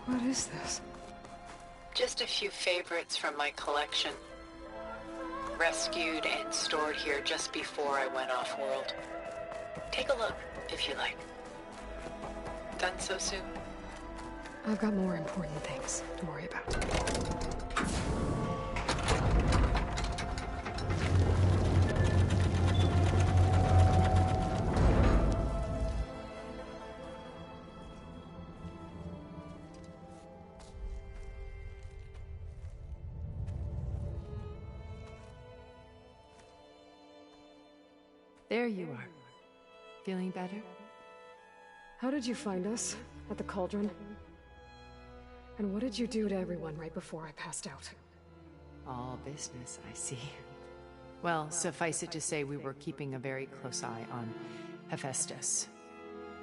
What is this? Just a few favorites from my collection. Rescued and stored here just before I went off-world. Take a look, if you like. Done so soon? I've got more important things to worry about. There you are. Feeling better? How did you find us? At the Cauldron? And what did you do to everyone right before I passed out? All business, I see. Well, suffice it to say we were keeping a very close eye on Hephaestus,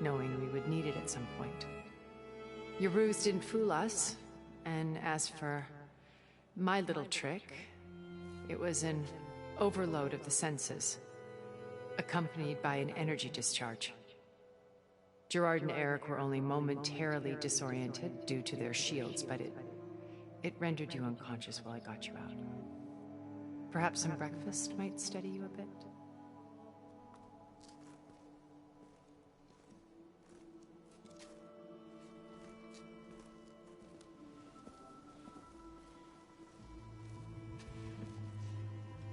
knowing we would need it at some point. Your ruse didn't fool us, and as for my little trick, it was an overload of the senses, accompanied by an energy discharge. Gerard and Eric were only momentarily disoriented due to their shields, but it rendered you unconscious while I got you out. Perhaps some breakfast might steady you a bit?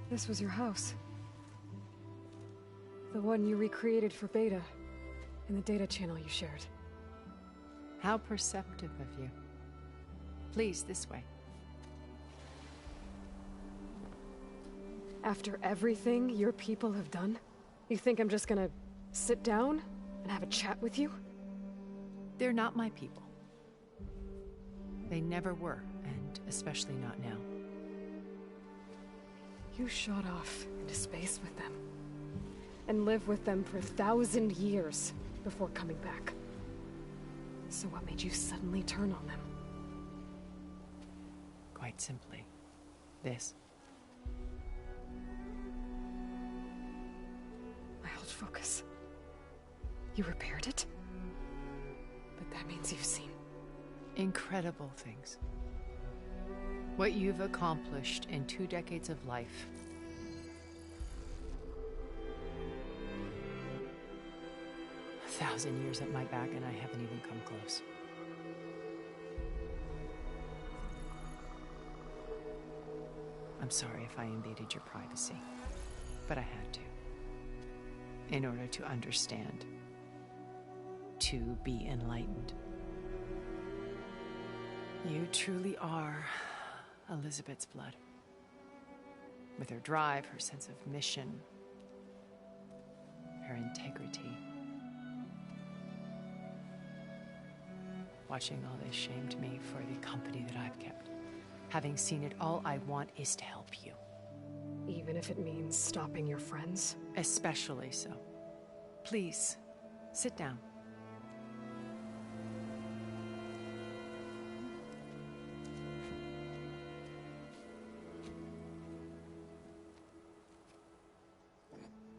This was your house. The one you recreated for Beta, in the data channel you shared. How perceptive of you. Please, this way. After everything your people have done, you think I'm just gonna sit down and have a chat with you? They're not my people. They never were, and especially not now. You shot off into space with them, and lived with them for 1,000 years before coming back. So what made you suddenly turn on them? Quite simply, this. My old focus. You repaired it? But that means you've seen incredible things. What you've accomplished in 2 decades of life. A 1,000 years at my back and I haven't even come close. I'm sorry if I invaded your privacy, but I had to. In order to understand. To be enlightened. You truly are Elizabeth's blood. With her drive, her sense of mission, her integrity. Watching all this shamed me for the company that I've kept. Having seen it, all I want is to help you. even if it means stopping your friends? Especially so. Please, sit down.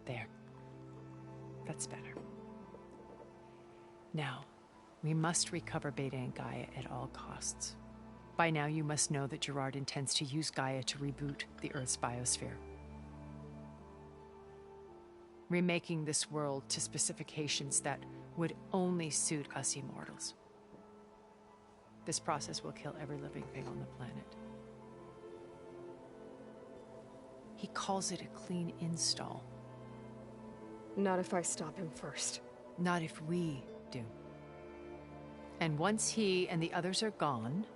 There. That's better. Now, we must recover Beta and Gaia at all costs. By now, you must know that Gerard intends to use Gaia to reboot the Earth's biosphere. Remaking this world to specifications that would only suit us immortals. This process will kill every living thing on the planet. He calls it a clean install. Not if I stop him first. Not if we do. And once he and the others are gone,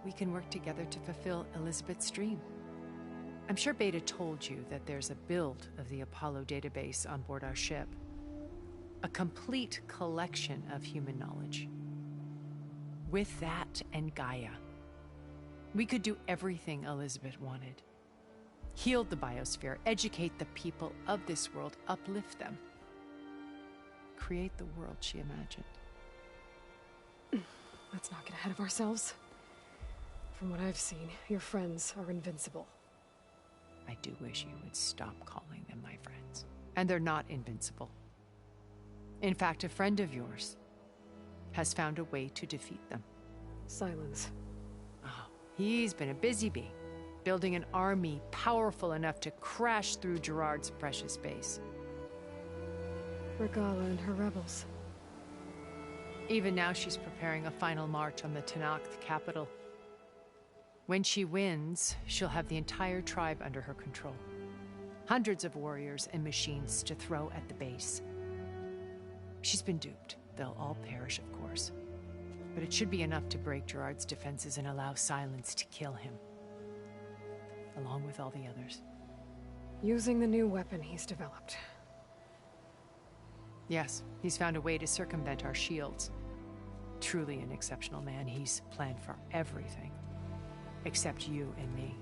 we can work together to fulfill Elizabeth's dream. I'm sure Beta told you that there's a build of the Apollo database on board our ship. A complete collection of human knowledge. With that and Gaia, we could do everything Elizabeth wanted. Heal the biosphere, educate the people of this world, uplift them. Create the world she imagined. Let's not get ahead of ourselves. From what I've seen, your friends are invincible. I do wish you would stop calling them my friends. And they're not invincible. In fact, a friend of yours has found a way to defeat them. Silence. Oh, he's been a busy bee, building an army powerful enough to crash through Gerard's precious base. Regalla and her rebels. Even now, she's preparing a final march on the Tenakth capital. When she wins, she'll have the entire tribe under her control. Hundreds of warriors and machines to throw at the base. She's been duped. They'll all perish, of course. But it should be enough to break Gerard's defenses and allow Silence to kill him. Along with all the others. Using the new weapon he's developed. Yes, he's found a way to circumvent our shields. Truly an exceptional man. He's planned for everything. Except you and me.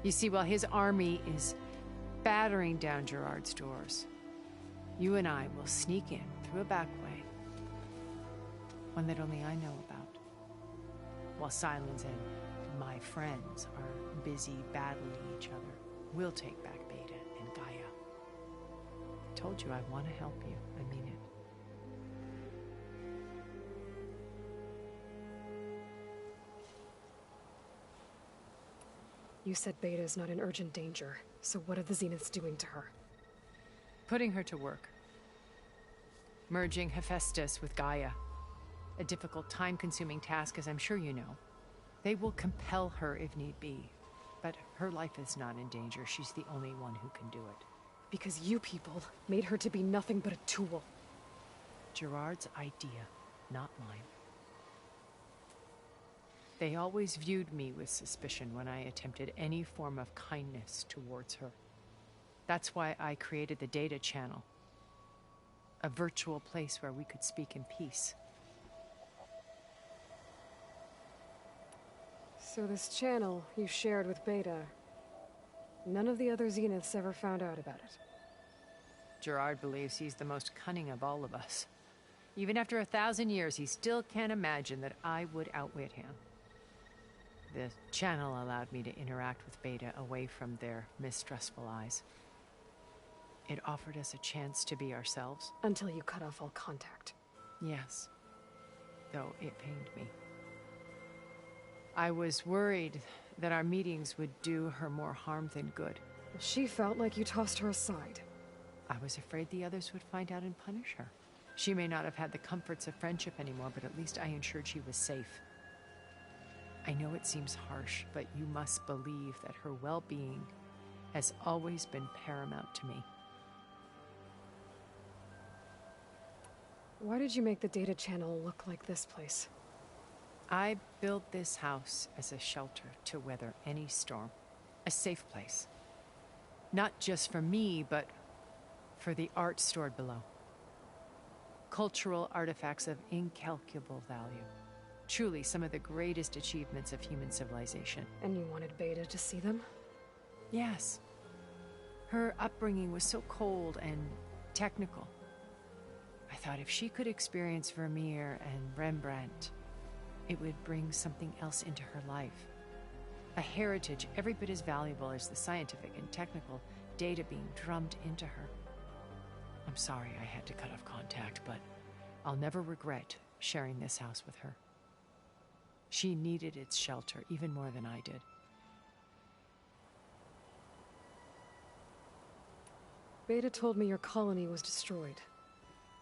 You see, while his army is battering down Gerard's doors, you and I will sneak in through a back way. One that only I know about. While Silence and my friends are busy battling each other, we'll take back Beta and Gaia. I told you I want to help you. I mean it. You said Beta is not in urgent danger, so what are the Zeniths doing to her? Putting her to work. Merging Hephaestus with Gaia. A difficult, time-consuming task, as I'm sure you know. They will compel her if need be. But her life is not in danger. She's the only one who can do it. Because you people made her to be nothing but a tool. Gerard's idea, not mine. They always viewed me with suspicion when I attempted any form of kindness towards her. That's why I created the Data Channel. A virtual place where we could speak in peace. So this channel you shared with Beta, none of the other Zeniths ever found out about it? Gerard believes he's the most cunning of all of us. Even after 1,000 years, he still can't imagine that I would outwit him. The channel allowed me to interact with Beta away from their mistrustful eyes. It offered us a chance to be ourselves. Until you cut off all contact. Yes. Though it pained me. I was worried that our meetings would do her more harm than good. She felt like you tossed her aside. I was afraid the others would find out and punish her. She may not have had the comforts of friendship anymore, but at least I ensured she was safe. I know it seems harsh, but you must believe that her well-being has always been paramount to me. Why did you make the Data Channel look like this place? I built this house as a shelter to weather any storm. A safe place. Not just for me, but for the art stored below. Cultural artifacts of incalculable value. Truly some of the greatest achievements of human civilization. And you wanted Beta to see them? Yes. Her upbringing was so cold and technical. I thought if she could experience Vermeer and Rembrandt, it would bring something else into her life. A heritage every bit as valuable as the scientific and technical data being drummed into her. I'm sorry I had to cut off contact, but I'll never regret sharing this house with her. She needed its shelter even more than I did. Beta told me your colony was destroyed.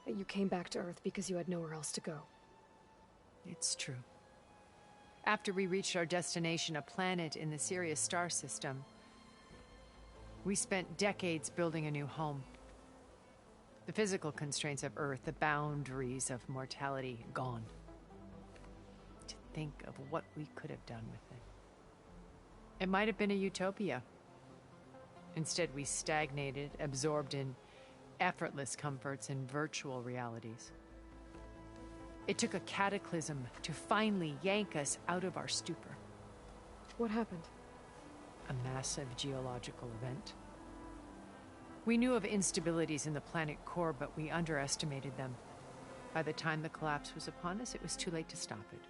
That you came back to Earth because you had nowhere else to go. It's true. After we reached our destination, a planet in the Sirius star system, we spent decades building a new home. The physical constraints of Earth, the boundaries of mortality, gone. To think of what we could have done with it. It might have been a utopia. Instead, we stagnated, absorbed in effortless comforts and virtual realities. It took a cataclysm to finally yank us out of our stupor. What happened? A massive geological event. We knew of instabilities in the planet core, but we underestimated them. By the time the collapse was upon us, it was too late to stop it.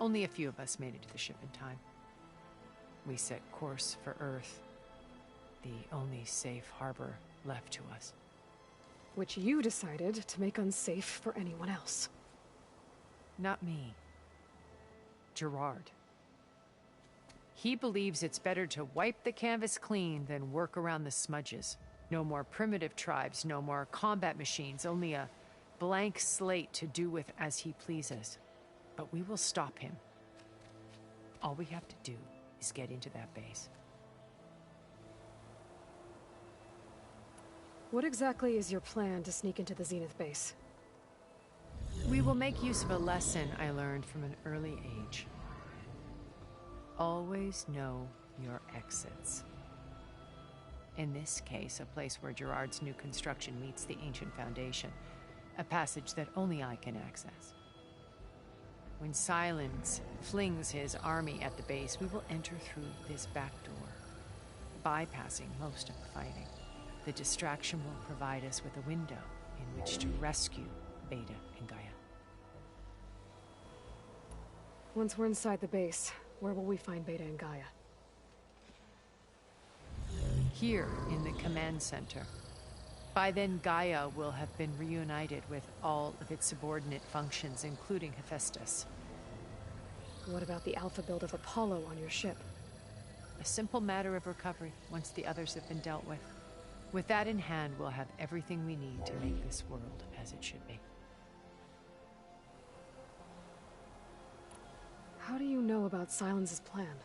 Only a few of us made it to the ship in time. We set course for Earth, the only safe harbor left to us. which you decided to make unsafe for anyone else. Not me. Gerard. He believes it's better to wipe the canvas clean than work around the smudges. No more primitive tribes, no more combat machines, only a blank slate to do with as he pleases. But we will stop him. All we have to do is get into that base. What exactly is your plan to sneak into the Zenith base? We will make use of a lesson I learned from an early age. Always know your exits. In this case, a place where Gerard's new construction meets the ancient foundation, a passage that only I can access. When Silence flings his army at the base, we will enter through this back door, bypassing most of the fighting. The distraction will provide us with a window in which to rescue Beta and Gaia. Once we're inside the base, where will we find Beta and Gaia? Here in the command center. By then, Gaia will have been reunited with all of its subordinate functions, including Hephaestus. What about the alpha build of Apollo on your ship? A simple matter of recovery once the others have been dealt with. With that in hand, we'll have everything we need to make this world as it should be. How do you know about Silence's plan?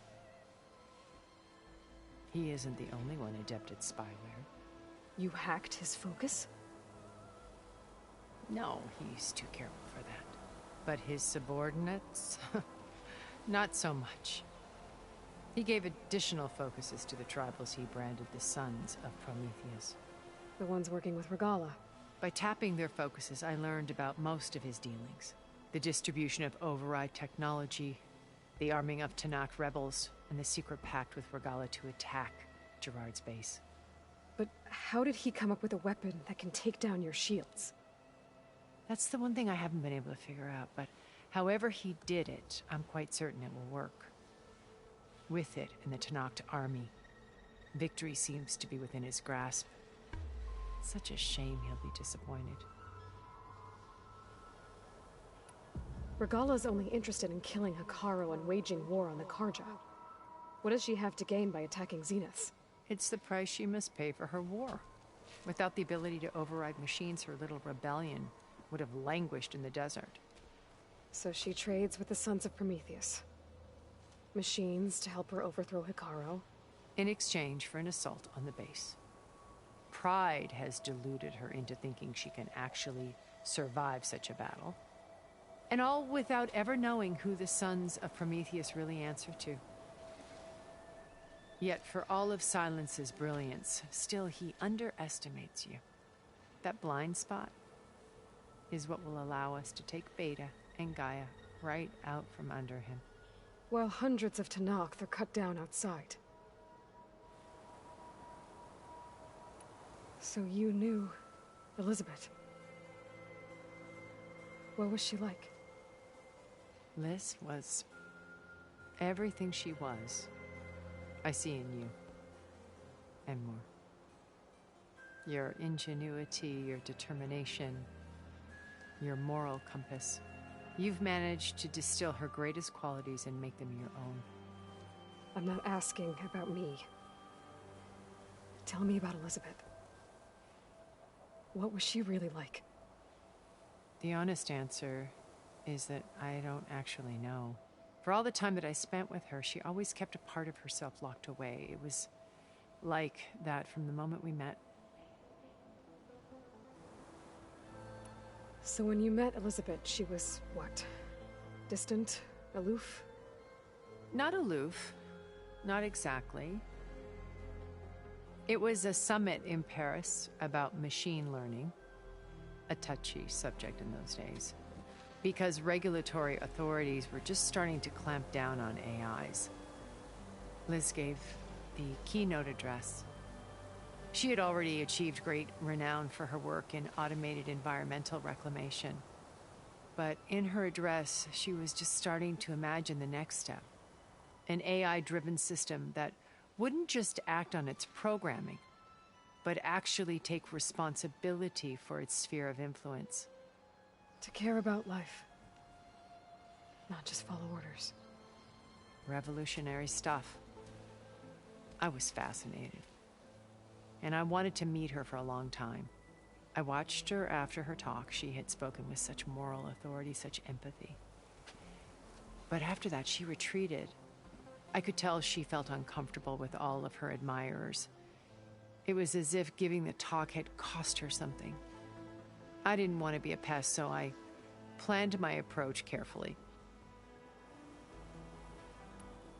He isn't the only one adept at spyware. You hacked his focus? No, he's too careful for that. But his subordinates? Not so much. He gave additional focuses to the tribals he branded the Sons of Prometheus. The ones working with Regalla. By tapping their focuses, I learned about most of his dealings. The distribution of override technology, the arming of Tenakth rebels, and the secret pact with Regalla to attack Gerard's base. But how did he come up with a weapon that can take down your shields? That's the one thing I haven't been able to figure out, but however he did it, I'm quite certain it will work. With it and the Tenakth army, victory seems to be within his grasp. Such a shame he'll be disappointed. Regalla's only interested in killing Hekarro and waging war on the Karja. What does she have to gain by attacking Zenith? It's the price she must pay for her war. Without the ability to override machines, her little rebellion would have languished in the desert. So she trades with the Sons of Prometheus. Machines to help her overthrow Hekarro. In exchange for an assault on the base. Pride has deluded her into thinking she can actually survive such a battle. And all without ever knowing who the Sons of Prometheus really answer to. Yet for all of Silence's brilliance, still he underestimates you. That blind spot is what will allow us to take Beta and Gaia right out from under him. While hundreds of Tenakth are cut down outside. So you knew Elizabeth. What was she like? Liz was everything she was. I see in you. And more. Your ingenuity, your determination, your moral compass. You've managed to distill her greatest qualities and make them your own. I'm not asking about me. Tell me about Elizabeth. What was she really like? The honest answer is that I don't actually know. For all the time that I spent with her, she always kept a part of herself locked away. It was like that from the moment we met. So when you met Elizabeth, she was what? Distant? Aloof? Not aloof. Not exactly. It was a summit in Paris about machine learning. A touchy subject in those days. Because regulatory authorities were just starting to clamp down on AIs. Liz gave the keynote address. She had already achieved great renown for her work in automated environmental reclamation. But in her address, she was just starting to imagine the next step. An AI-driven system that wouldn't just act on its programming, but actually take responsibility for its sphere of influence. To care about life. Not just follow orders. Revolutionary stuff. I was fascinated. And I wanted to meet her for a long time. I watched her after her talk. She had spoken with such moral authority, such empathy. But after that, she retreated. I could tell she felt uncomfortable with all of her admirers. It was as if giving the talk had cost her something. I didn't want to be a pest, so I planned my approach carefully.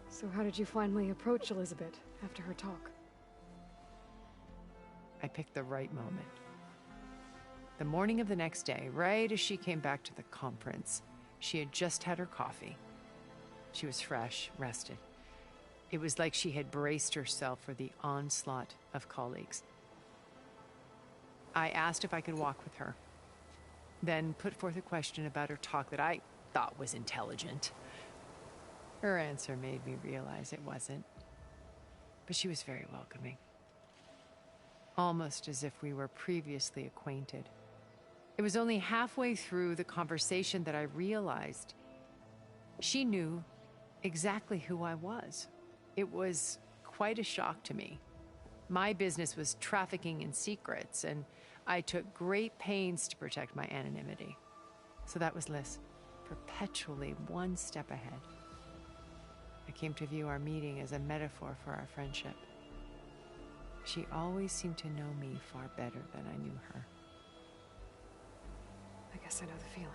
So how did you finally approach Elizabeth after her talk? I picked the right moment. The morning of the next day, right as she came back to the conference, she had just had her coffee. She was fresh, rested. It was like she had braced herself for the onslaught of colleagues. I asked if I could walk with her, then put forth a question about her talk that I thought was intelligent. Her answer made me realize it wasn't, but she was very welcoming. Almost as if we were previously acquainted. It was only halfway through the conversation that I realized she knew exactly who I was. It was quite a shock to me. My business was trafficking in secrets, and I took great pains to protect my anonymity. So that was Liz, perpetually one step ahead. I came to view our meeting as a metaphor for our friendship. She always seemed to know me far better than I knew her. I guess I know the feeling.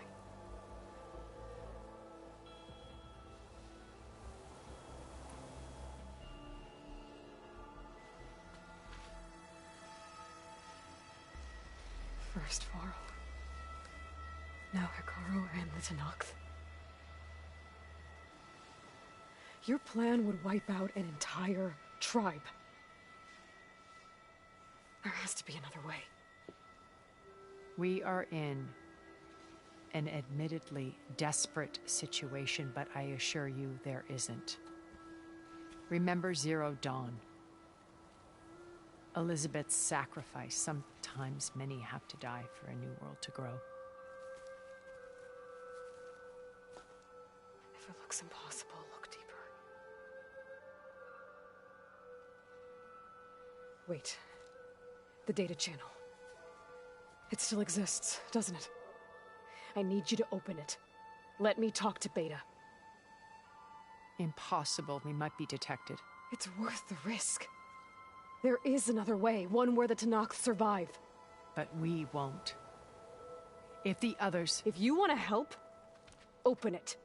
First Varl. Now Hekarro and the Tenakth. Your plan would wipe out an entire tribe. There has to be another way. We are in an admittedly desperate situation, but I assure you there isn't. Remember Zero Dawn. Elizabeth's sacrifice. Sometimes many have to die for a new world to grow. If it looks impossible, look deeper. Wait. The data channel. It still exists, doesn't it? I need you to open it. Let me talk to Beta. Impossible. We might be detected. It's worth the risk. There is another way, one where the Tenakth survive. But we won't. If the others... If you want to help, open it.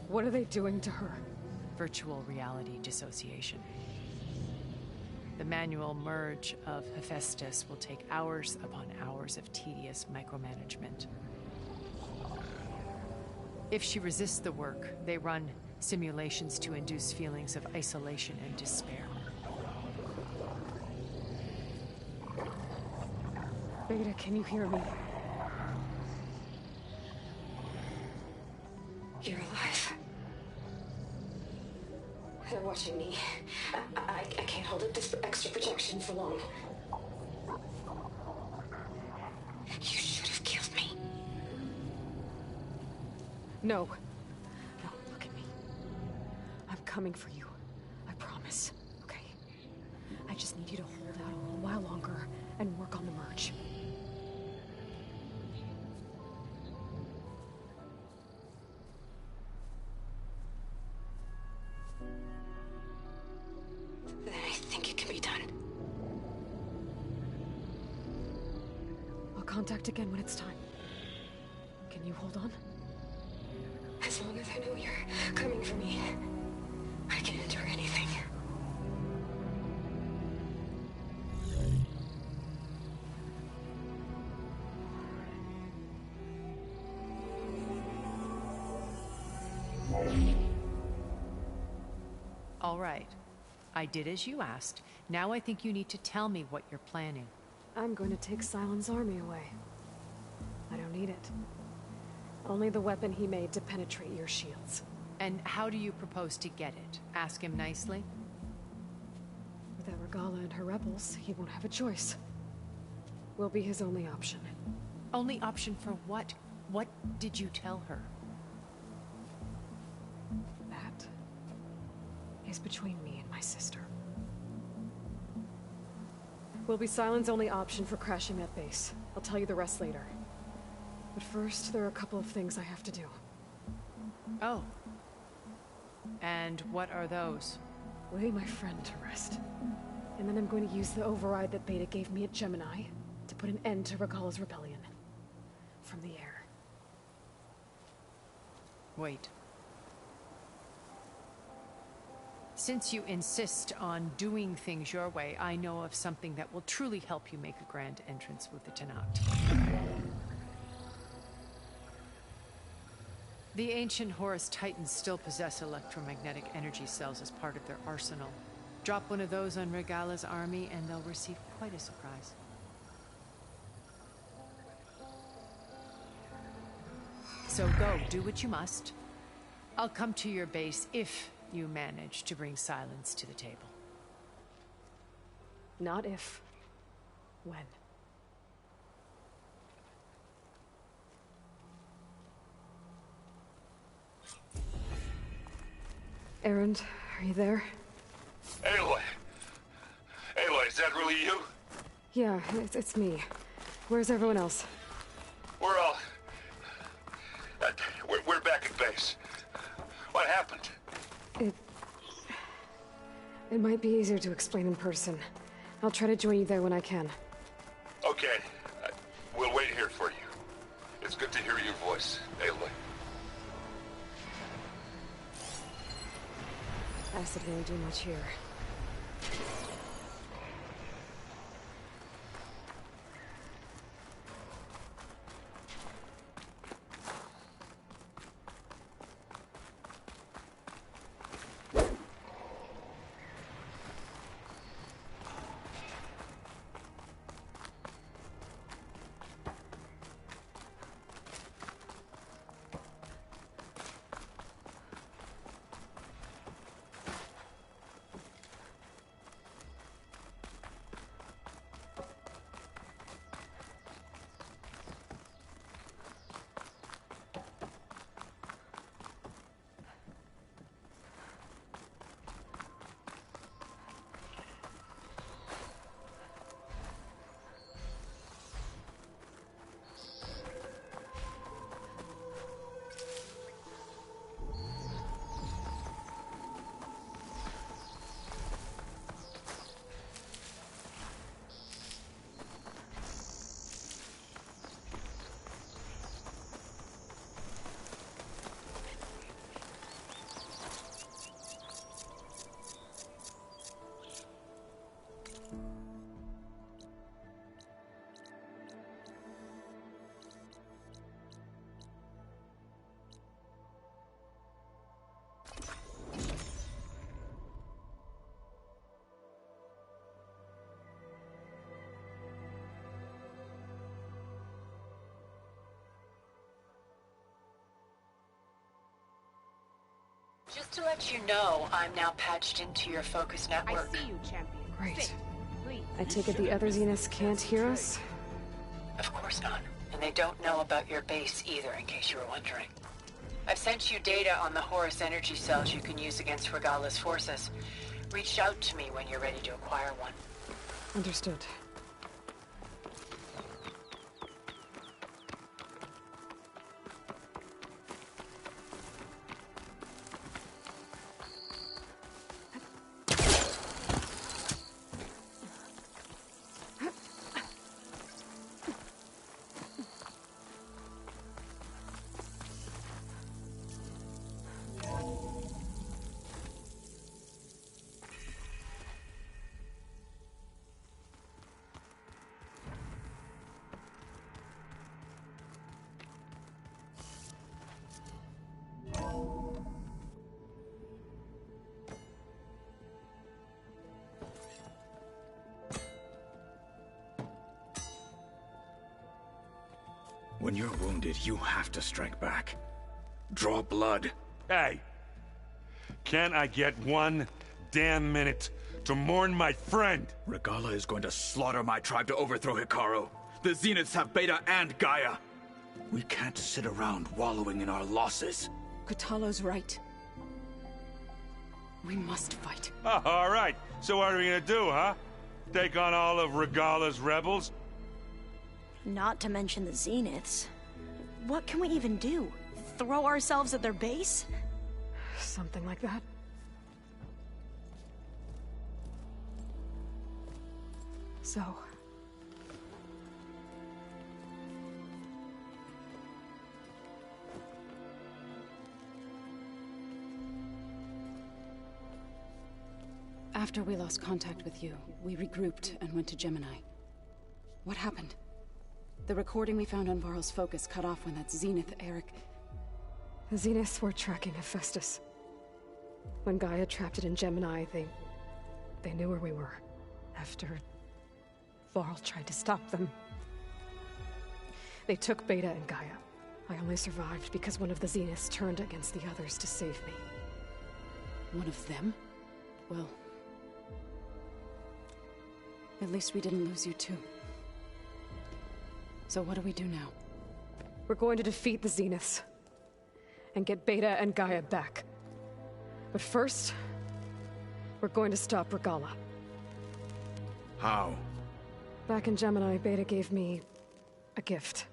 What are they doing to her? Virtual reality dissociation. The manual merge of Hephaestus will take hours upon hours of tedious micromanagement. If she resists the work, they run simulations to induce feelings of isolation and despair. Beta, can you hear me? You're alive. They're watching me. I can't hold up this extra protection for long. You should have killed me. No. No, look at me. I'm coming for you. I promise. Okay? I just need you to hold out a little while longer and work on the merge. Then I think it can be done. I'll contact again when it's time. You hold on. As long as I know you're coming for me, I can endure anything. All right. I did as you asked. Now I think you need to tell me what you're planning. I'm going to take Sylens' army away. I don't need it. Only the weapon he made to penetrate your shields. And how do you propose to get it? Ask him nicely? Without Regalla and her rebels, he won't have a choice. We'll be his only option. Only option for what? What did you tell her? That is between me and my sister. Will be Sylens' only option for crashing that base. I'll tell you the rest later. But first, there are a couple of things I have to do. Oh. And what are those? Lay my friend to rest. And then I'm going to use the override that Beta gave me at Gemini to put an end to Regalla's rebellion. From the air. Wait. Since you insist on doing things your way, I know of something that will truly help you make a grand entrance with the Tenat. The ancient Horus Titans still possess electromagnetic energy cells as part of their arsenal. Drop one of those on Regalla's army and they'll receive quite a surprise. So go, do what you must. I'll come to your base if you manage to bring Sylens to the table. Not if. When. Erend, are you there? Aloy! Aloy, is that really you? Yeah, it's me. Where's everyone else? We're all... we're back at base. What happened? It might be easier to explain in person. I'll try to join you there when I can. Okay. We'll wait here for you. It's good to hear your voice, Aloy. Acid won't do much here. Just to let you know, I'm now patched into your focus network. I see you, champion. Great. Sit, please. I take it the other Zeniths can't hear us? Of course not. And they don't know about your base either, in case you were wondering. I've sent you data on the Horus energy cells you can use against Regalla's forces. Reach out to me when you're ready to acquire one. Understood. When you're wounded, you have to strike back. Draw blood. Hey! Can't I get one damn minute to mourn my friend? Regalla is going to slaughter my tribe to overthrow Hikaru. The Zeniths have Beta and Gaia. We can't sit around wallowing in our losses. Kotallo's right. We must fight. Oh, all right. So what are we gonna do, huh? Take on all of Regalla's rebels? Not to mention the Zeniths. What can we even do? Throw ourselves at their base? Something like that. So... After we lost contact with you, we regrouped and went to Gemini. What happened? The recording we found on Varl's focus cut off when that Zenith, Eric... The Zeniths were tracking Hephaestus. When Gaia trapped it in Gemini, they knew where we were. After... Varl tried to stop them. They took Beta and Gaia. I only survived because one of the Zeniths turned against the others to save me. One of them? Well... at least we didn't lose you too. So what do we do now? We're going to defeat the Zeniths. And get Beta and Gaia back. But first... we're going to stop Regalla. How? Back in Gemini, Beta gave me... a gift.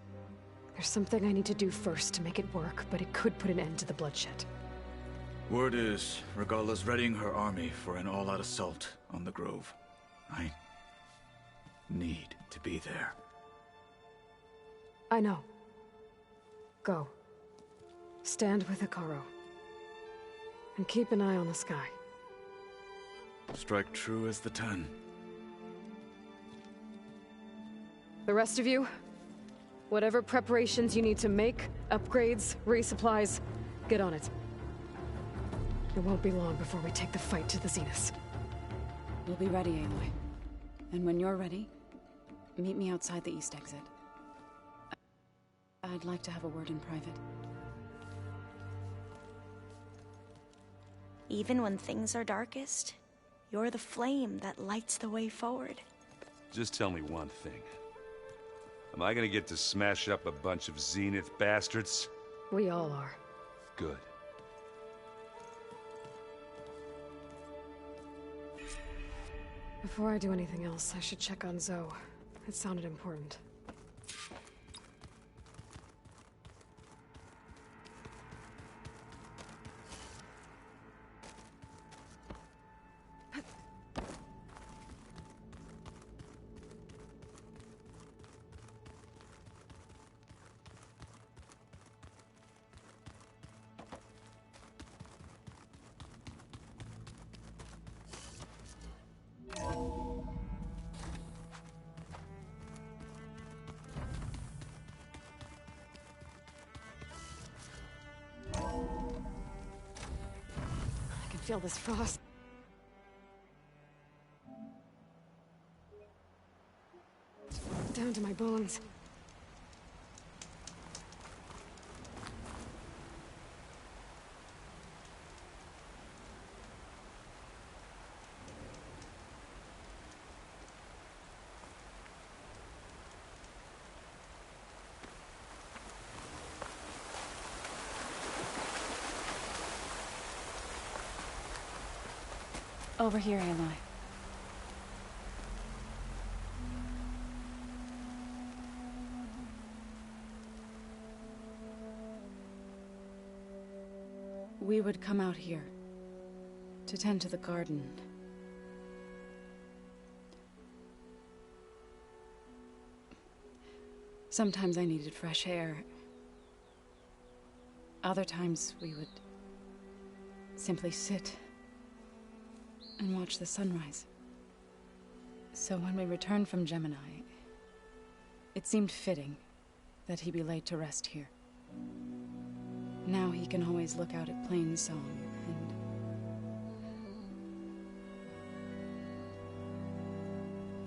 There's something I need to do first to make it work, but it could put an end to the bloodshed. Word is, Regalla's readying her army for an all-out assault on the Grove. I... need to be there. I know. Go. Stand with Hikaru. And keep an eye on the sky. Strike true as the 10. The rest of you, whatever preparations you need to make, upgrades, resupplies, get on it. It won't be long before we take the fight to the Zeniths. We'll be ready, Aloy. And when you're ready, meet me outside the east exit. I'd like to have a word in private. Even when things are darkest, you're the flame that lights the way forward. Just tell me one thing. Am I gonna get to smash up a bunch of Zenith bastards? We all are. Good. Before I do anything else, I should check on Zoe. It sounded important. Feel this frost. Down to my bones. Over here, Aloy. We would come out here to tend to the garden. Sometimes I needed fresh air. Other times we would simply sit and watch the sunrise. So when we returned from Gemini, it seemed fitting that he be laid to rest here. Now he can always look out at Plainsong and...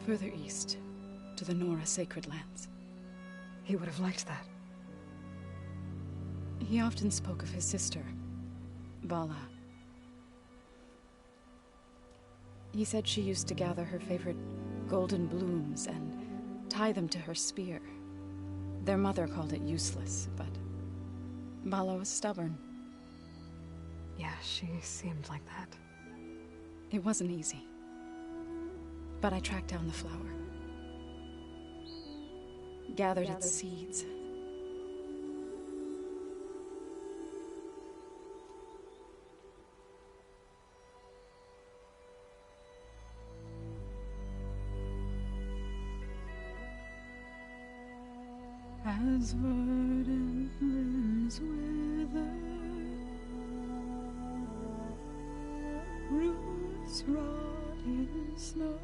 further east, to the Nora Sacred Lands. He would have liked that. He often spoke of his sister, Vala. He said she used to gather her favorite golden blooms and tie them to her spear. Their mother called it useless, but Vala was stubborn. Yeah, she seemed like that. It wasn't easy. But I tracked down the flower. Gathered its seeds. As verdant limbs wither, roots rot in snow,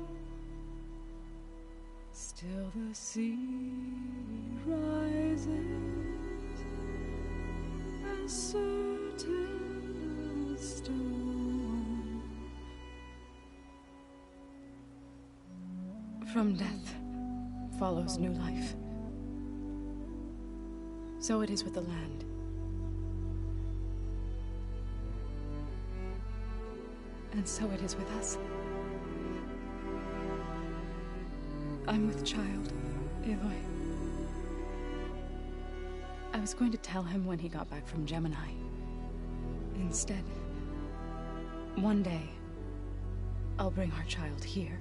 still the sea rises, as certain as stone. From death follows new life. So it is with the land. And so it is with us. I'm with child, Aloy. I was going to tell him when he got back from Gemini. Instead, one day, I'll bring our child here.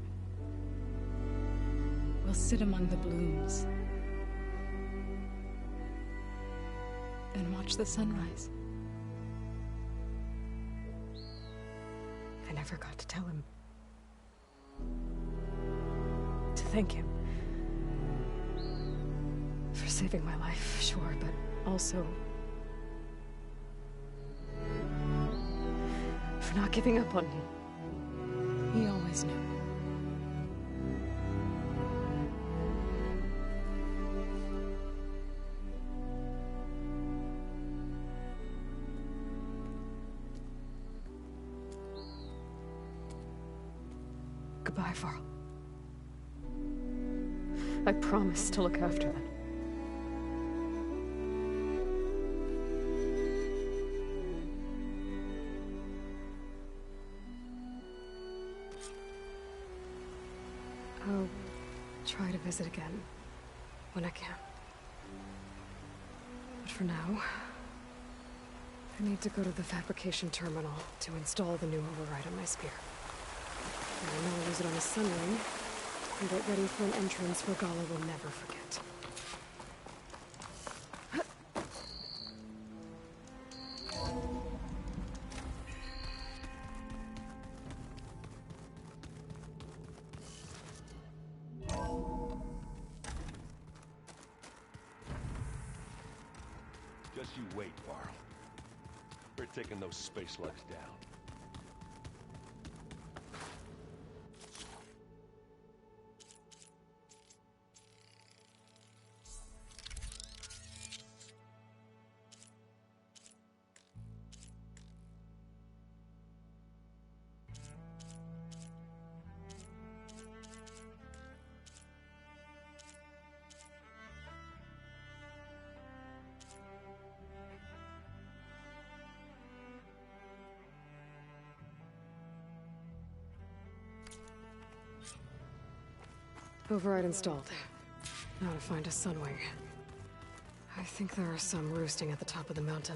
We'll sit among the blooms and watch the sunrise. I never got to tell him. To thank him. For saving my life, sure, but also for not giving up on me. He always knew. Goodbye, Varl. I promise to look after them. I'll try to visit again when I can. But for now, I need to go to the fabrication terminal to install the new override on my spear. I know I'll use it on a sun ring, and get ready for an entrance Regalla will never forget. Just you wait, Varl. We're taking those space lugs down. Override installed. Now to find a sunwing. I think there are some roosting at the top of the mountain.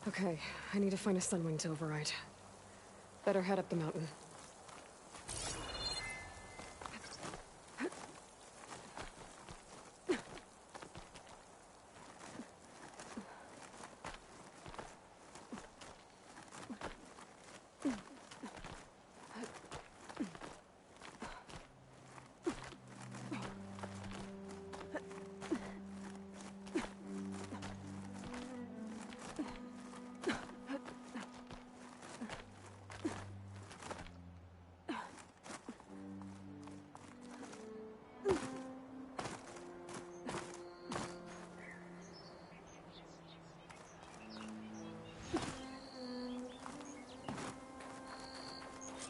Okay, I need to find a sunwing to override. Better head up the mountain.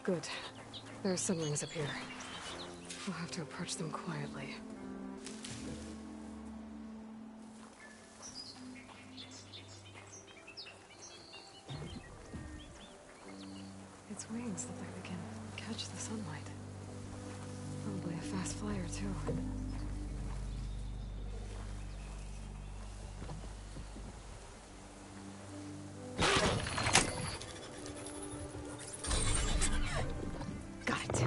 Good. There are siblings up here. We'll have to approach them quietly. Its wings look like they can catch the sunlight. Probably a fast flyer, too. Got it.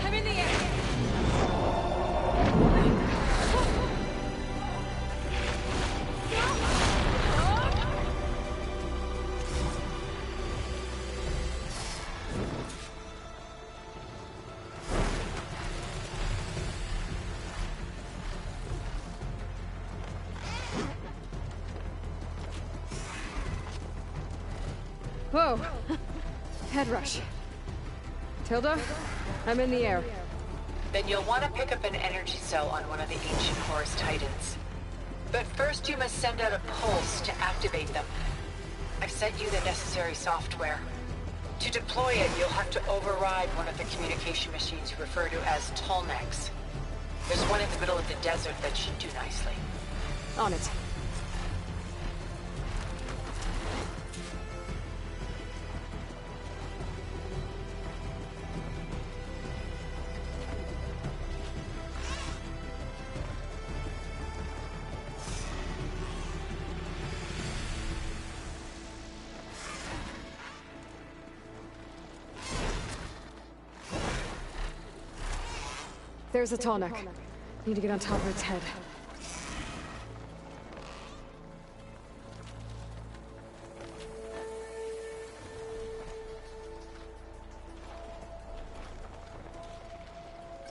I'm in the air! Whoa! Head rush. Tilda, I'm in the air. Then you'll want to pick up an energy cell on one of the ancient Horus Titans. But first you must send out a pulse to activate them. I've sent you the necessary software. To deploy it, you'll have to override one of the communication machines you refer to as Tallnecks. There's one in the middle of the desert that should do nicely. On it. There's a Tallneck. Need to get on top of its head.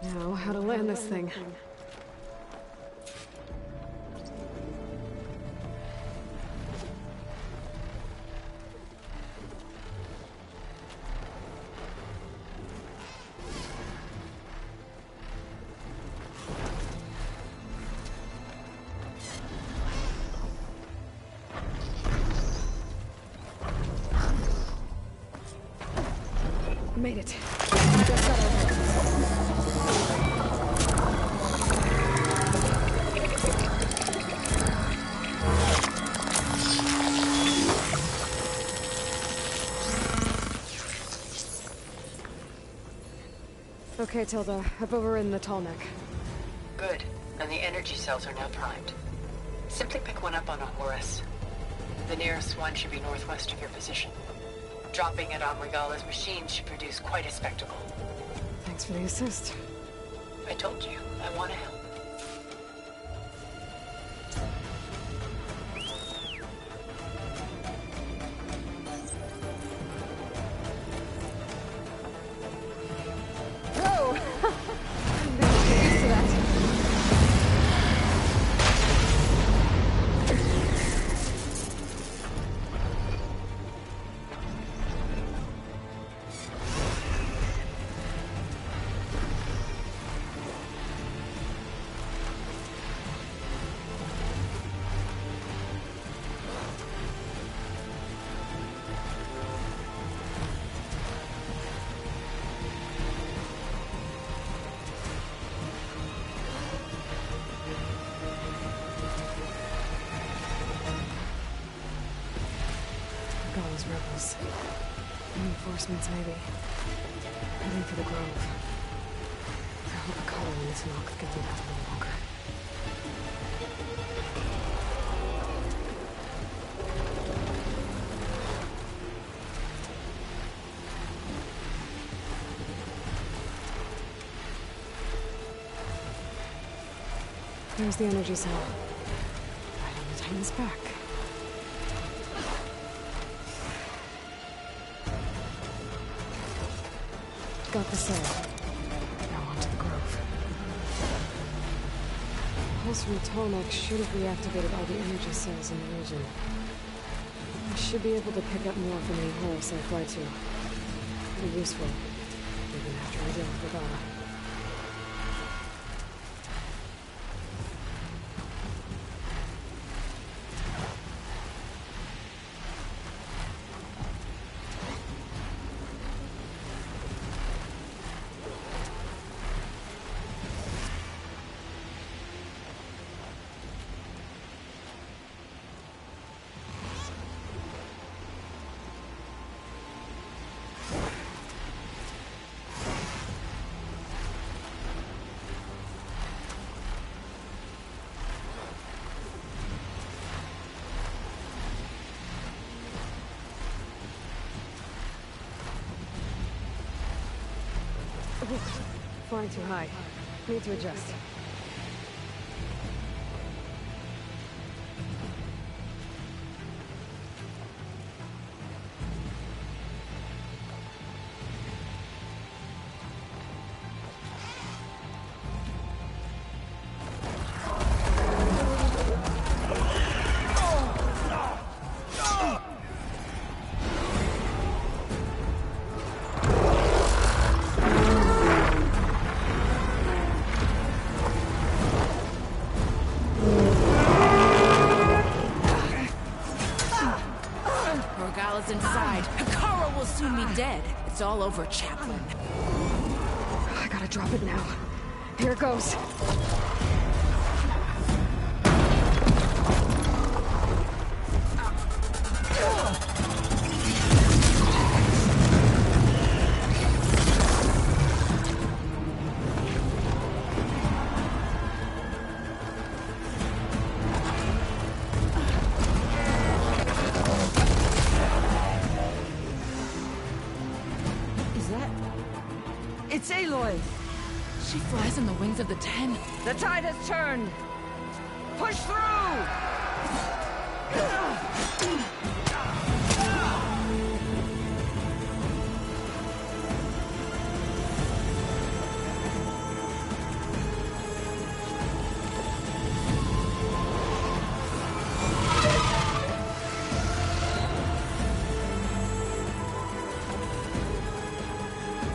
Now, how to land this thing. Made it. Just got over. Okay, Tilda. I've overridden the Tallneck. Good. And the energy cells are now primed. Simply pick one up on a Horus. The nearest one should be northwest of your position. Dropping it on Regalla's machine should produce quite a spectacle. Thanks for the assist. I told you, I want to help. Whoa! I'm gonna get used to that. Regalla's rebels. Reinforcements, maybe. Heading for the Grove. I hope a collar in this knock can lead out a little longer. There's the energy cell. Right on the Titan's back. Got the cell. Now onto the Grove. Pulse from Tolmec should have reactivated all the energy cells in the region. I should be able to pick up more from any Horus I fly to. Pretty useful, even after I deal with Regalla. Flying too high. Need to adjust. Inside. Hekara will soon be dead. It's all over, Chaplain. I gotta drop it now. Here it goes. It's Aloy! She flies on the wings of the Ten. The tide has turned! Push through!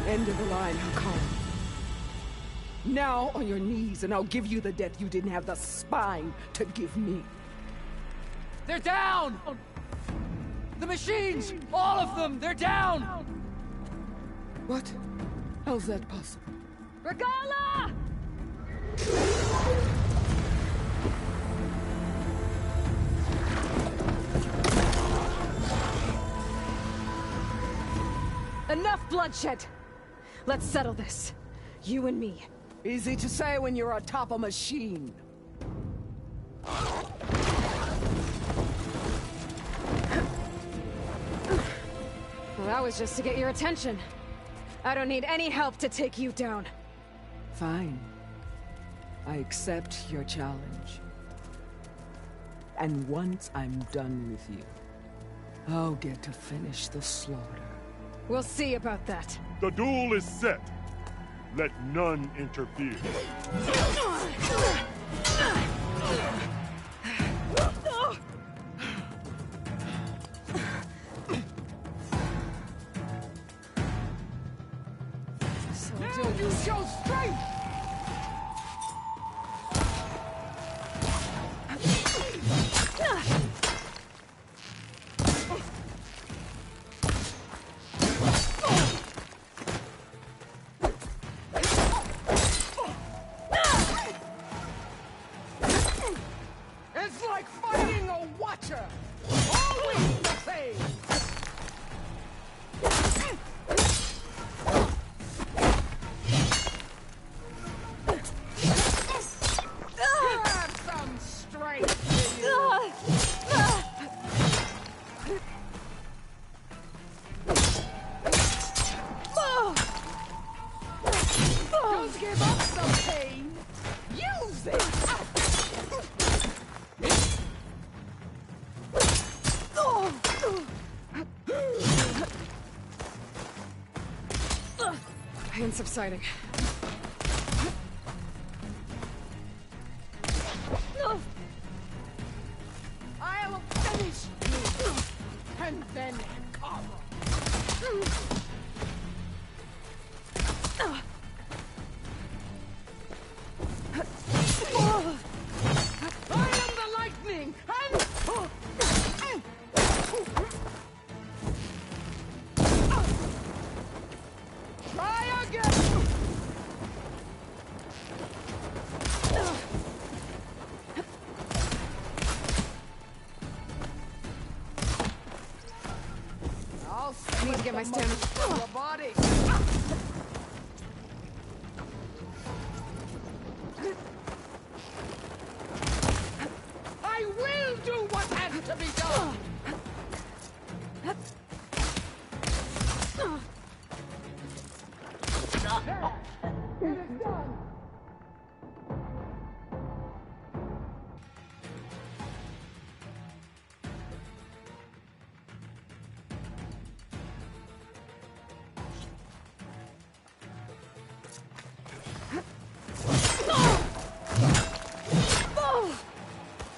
End of the line, Hekara. Now on your knees, and I'll give you the death you didn't have the spine to give me. They're down! The machines! All of them! They're down! What? How's that possible? Regalla! Enough bloodshed! Let's settle this. You and me. Easy to say when you're atop a machine. Well, that was just to get your attention. I don't need any help to take you down. Fine. I accept your challenge. And once I'm done with you, I'll get to finish the slaughter. We'll see about that. The duel is set. Let none interfere. So do you show strength! It's like fighting a watcher! Always the same! and subsiding. I will finish you, and then cover. I am the lightning, and try again. I need to get my stamina. Your body. I will do what has to be done. It is done.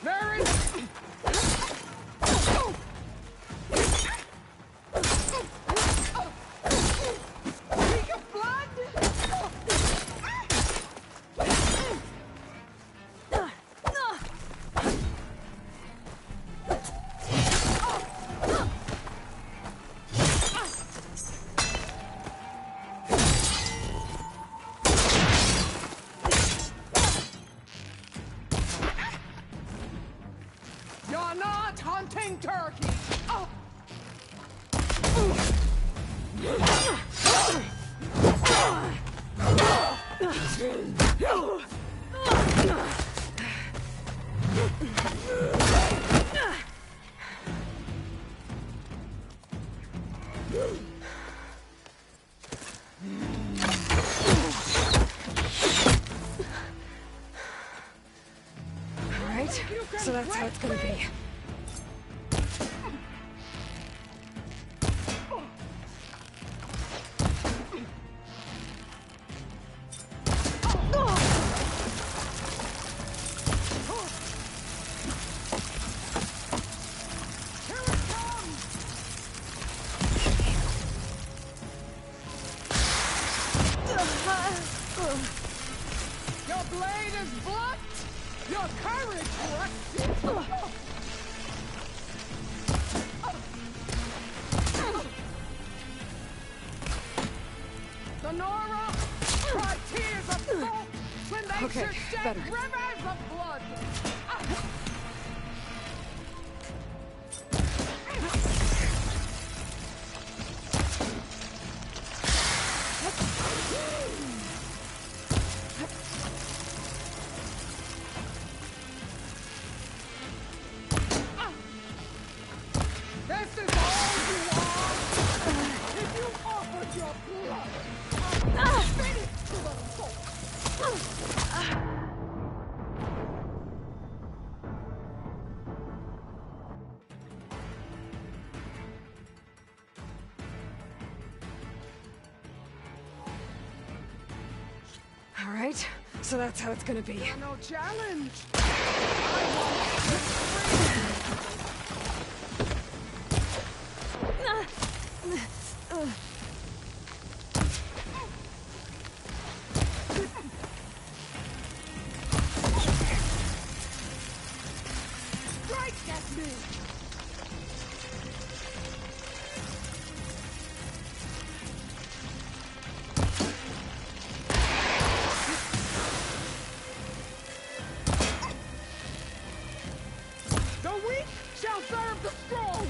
Mary! Leak of blood! You're not hunting turkey! Oh. Alright, so that's how it's gonna be. Your blade is blunt! Your courage rusted! Sonora, cry tears of salt when they Okay, should shed better. rivers of blood! This is all you are! If you offered your blood, I'll finish to the soul! Alright, so that's how it's gonna be. No challenge! Strike at me! The weak shall serve the strong!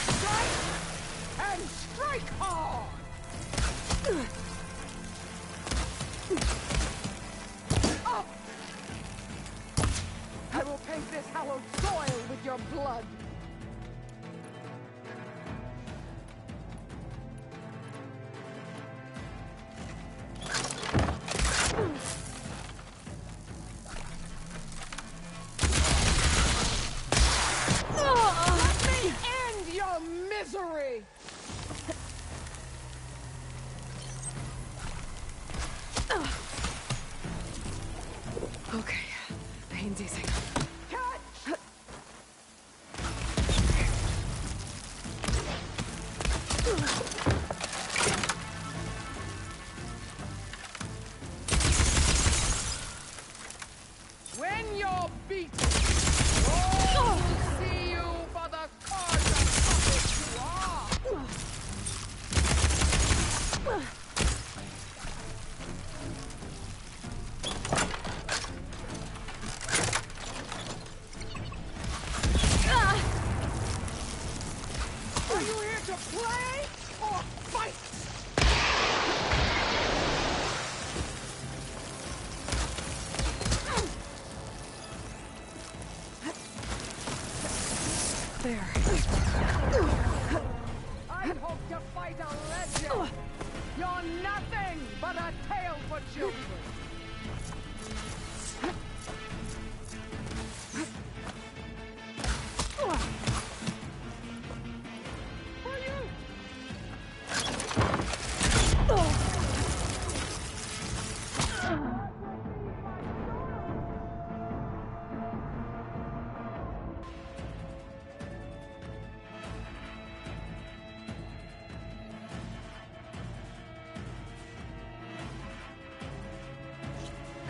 Strike and strike hard! Up! I will paint this hallowed soil with your blood! Okay, pain's easing. When you're beaten, all will see you for the cause of puppet you are! Are you here to play or fight? There. I'd hope to fight a legend. You're nothing but a tale for children. For you.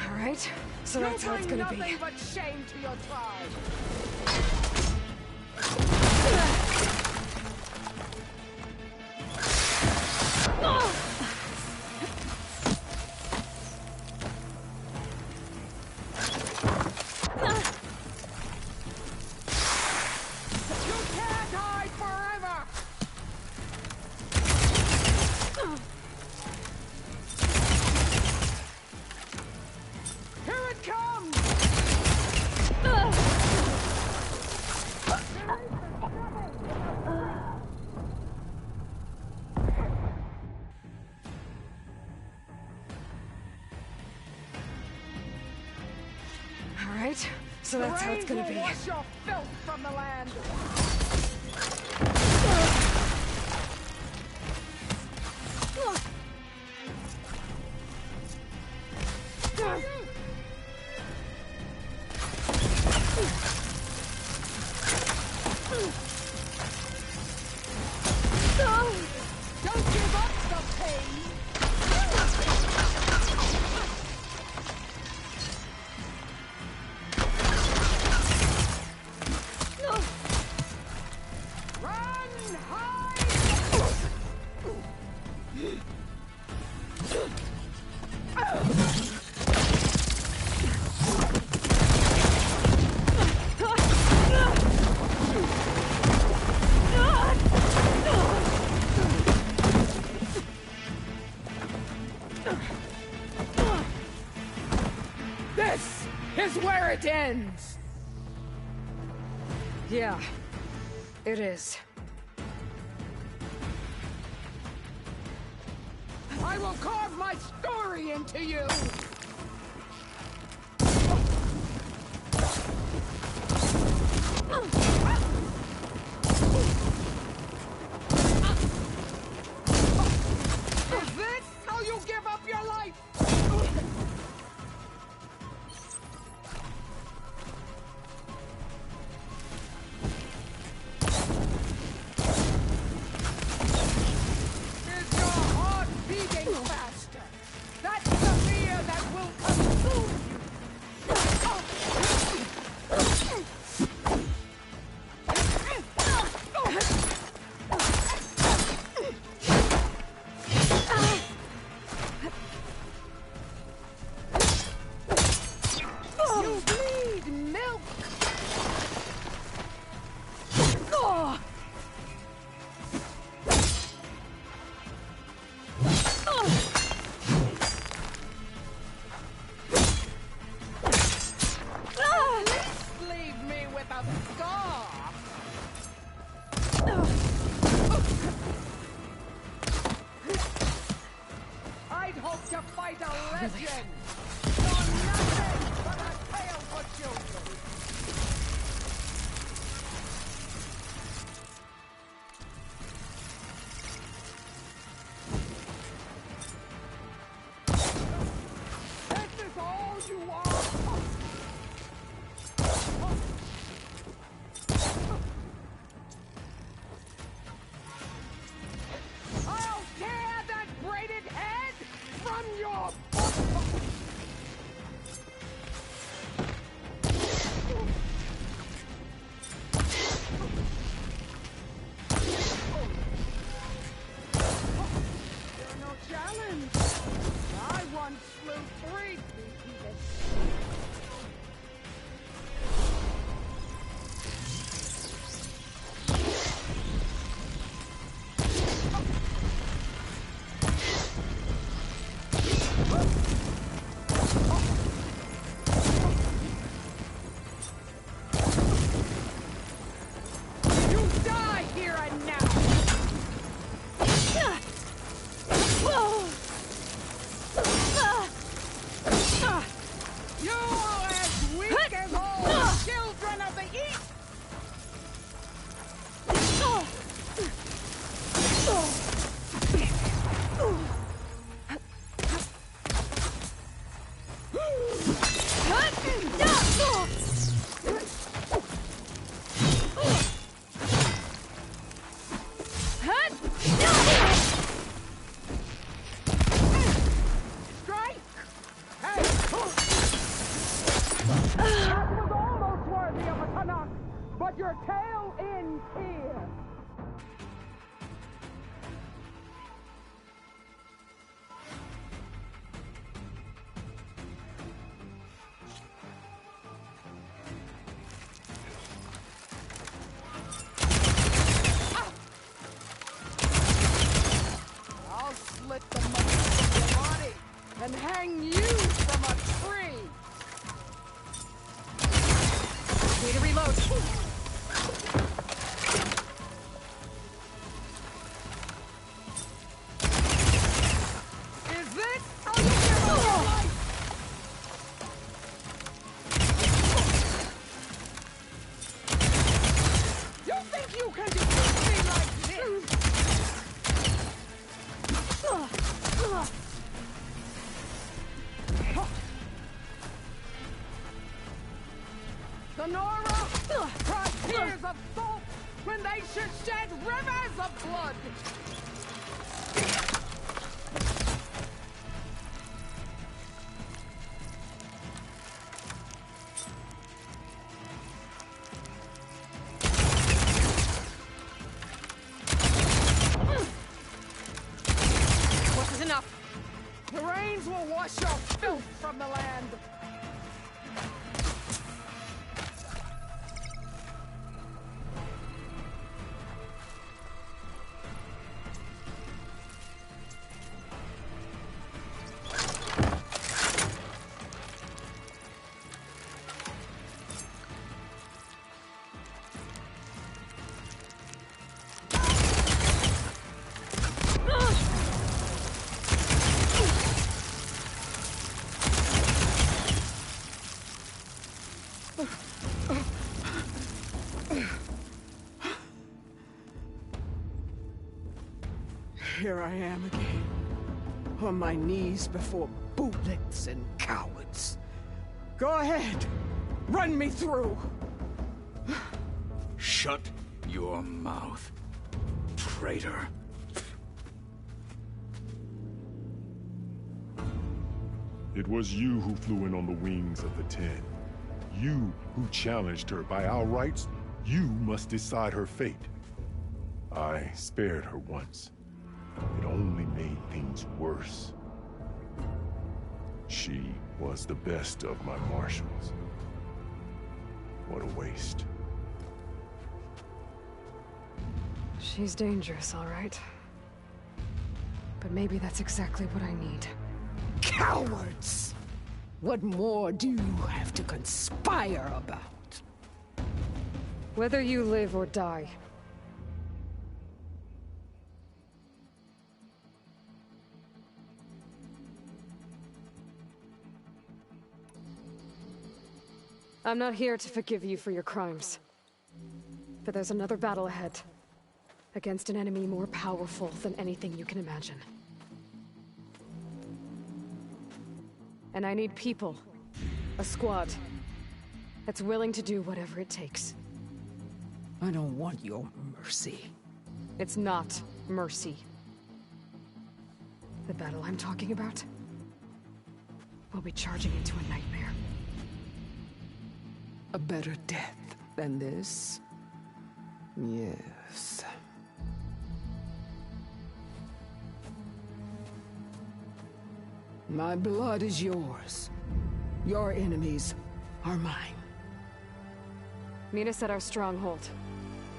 All right, so that's how it's gonna be. Nothing but shame to your tribe. You can't hide forever. Here it comes. All right, so that's how it's gonna be. Wash your filth from the land. Don't give up the pain. Run, hide. This is where it ends. Yeah, it is. I will carve my story into you. Is this how you give up your life? Is your heart beating faster? That's the fear that will consume you. You bleed milk. At least leave me with a scar. I'd hope to fight a legend. You're nothing but a tale for children. This is all you are. no challenge. I once slew 3 beekeepers. But your tail ends here. I'll slit the muscles of your body and hang you from a tree. Need to reload. Is this how you give up your life? You think you can defeat me like this? The Nora cry tears of salt when they should shed rivers of blood. What is enough? The rains will wash your filth from the land. Here I am again, on my knees before bootlets and cowards. Go ahead, run me through. Shut your mouth, traitor. It was you who flew in on the wings of the Ten. You who challenged her. By our rights, you must decide her fate. I spared her once. It only made things worse. She was the best of my marshals. What a waste. She's dangerous, all right. But maybe that's exactly what I need. Cowards! What more do you have to conspire about? Whether you live or die. I'm not here to forgive you for your crimes. But there's another battle ahead. Against an enemy more powerful than anything you can imagine. And I need people. A squad. That's willing to do whatever it takes. I don't want your mercy. It's not mercy. The battle I'm talking about I'll be charging into a nightmare. A better death than this? Yes. My blood is yours. Your enemies are mine. Meet us at our stronghold,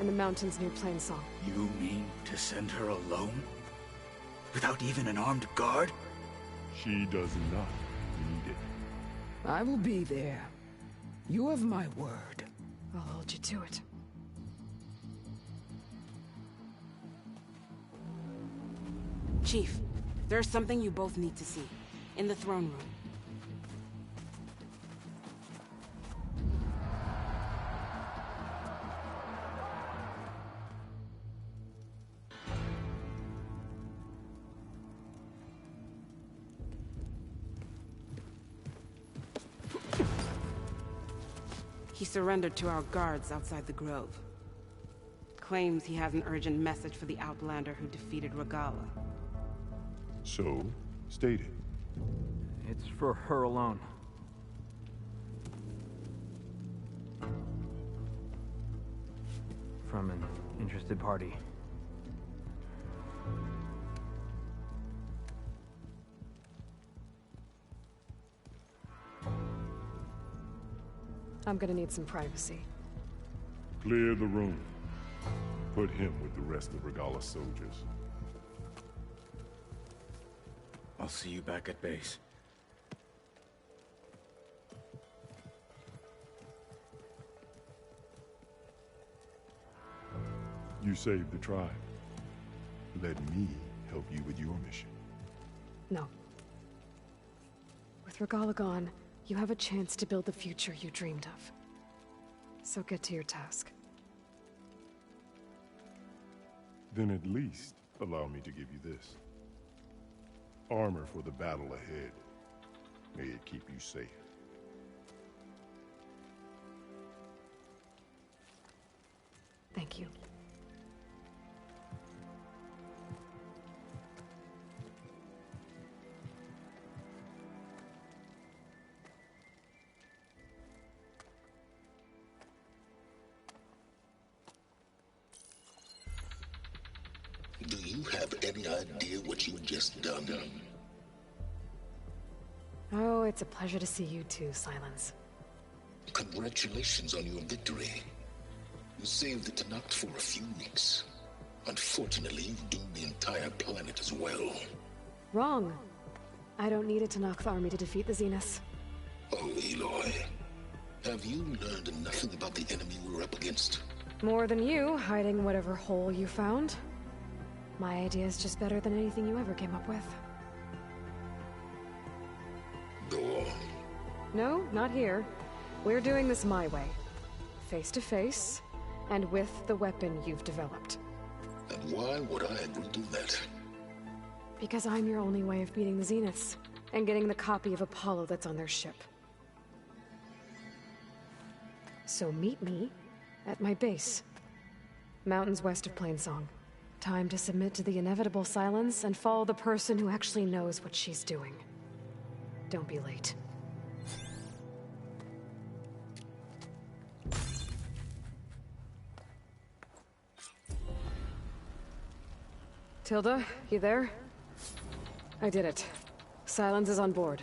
in the mountains near Plainsong. You mean to send her alone? Without even an armed guard? She does not need it. I will be there. You have my word. I'll hold you to it. Chief, there's something you both need to see. In the throne room. He surrendered to our guards outside the grove. Claims he has an urgent message for the Outlander who defeated Regalla. So, state it. It's for her alone. From an interested party. I'm gonna need some privacy. Clear the room. Put him with the rest of Regalla's soldiers. I'll see you back at base. You saved the tribe. Let me help you with your mission. No. With Regalla gone, you have a chance to build the future you dreamed of. So get to your task. Then at least allow me to give you this. Armor for the battle ahead. May it keep you safe. Thank you. Do you have any idea what you've just done? Oh, it's a pleasure to see you too, Silence. Congratulations on your victory. You saved the Tenakth for a few weeks. Unfortunately, you've doomed the entire planet as well. Wrong. I don't need a Tenakth army to defeat the Zeniths. Oh, Aloy. Have you learned nothing about the enemy we're up against? More than you, hiding whatever hole you found. My idea is just better than anything you ever came up with. Go on. No, not here. We're doing this my way. Face to face, and with the weapon you've developed. And why would I agree to that? Because I'm your only way of beating the Zeniths, and getting the copy of Apollo that's on their ship. So meet me at my base. Mountains west of Plainsong. Time to submit to the inevitable silence and follow the person who actually knows what she's doing. Don't be late. Tilda, you there? I did it. Silence is on board,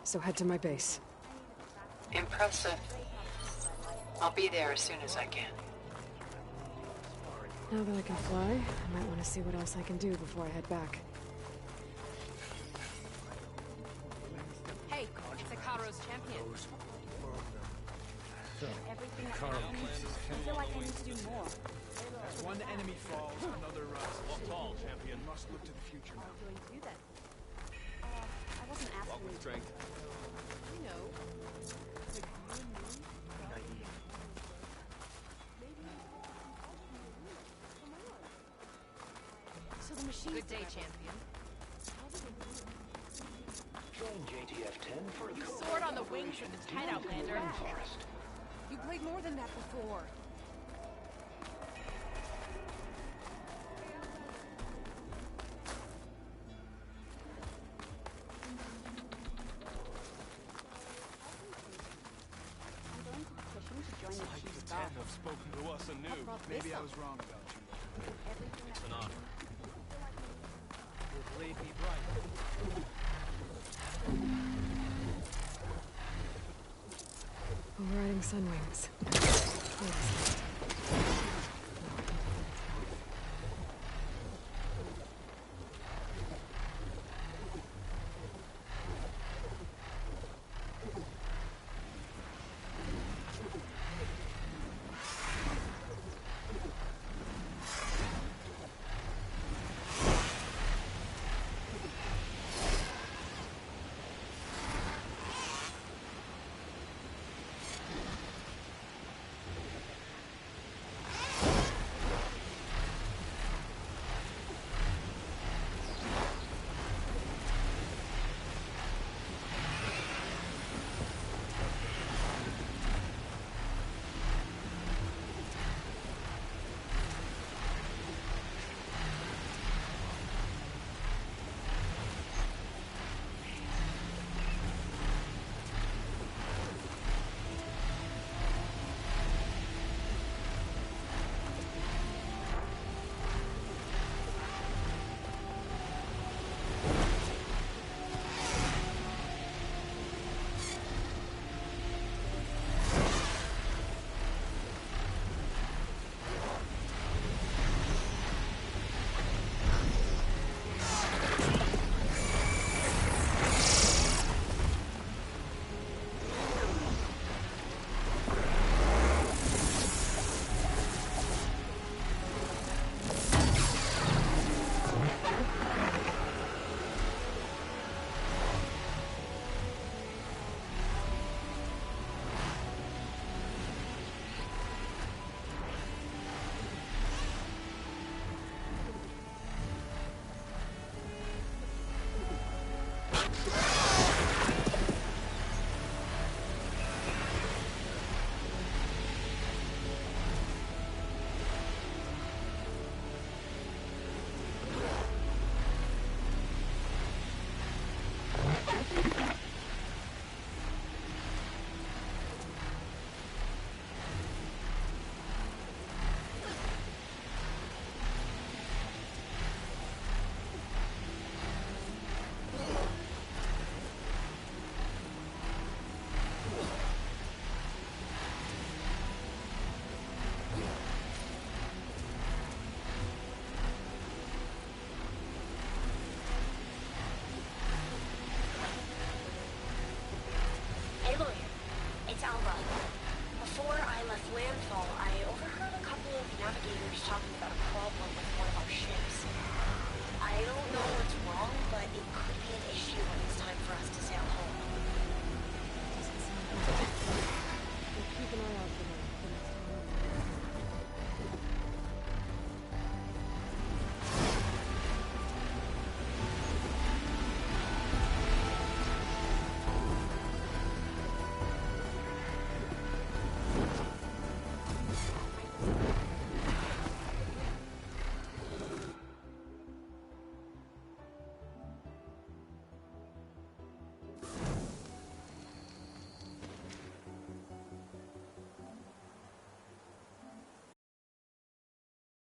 so head to my base. Impressive. I'll be there as soon as I can. Now that I can fly, I might want to see what else I can do before I head back. Hey, it's Ikaro's champion. Everything I feel like I need to do more. As one enemy falls, another rises. Walk tall, champion. Must look to the future now. How do I do that? I wasn't asking. Walk with strength. I know. So the machine. Good day, champion. Join JTF-10 for a You soared on the wings of the Tide Outlander. Forest. You played more than that before. spoken to us anew. Maybe I was wrong about you. It's an honor. You'll lead me right. Overriding Sunwings. Wait a second.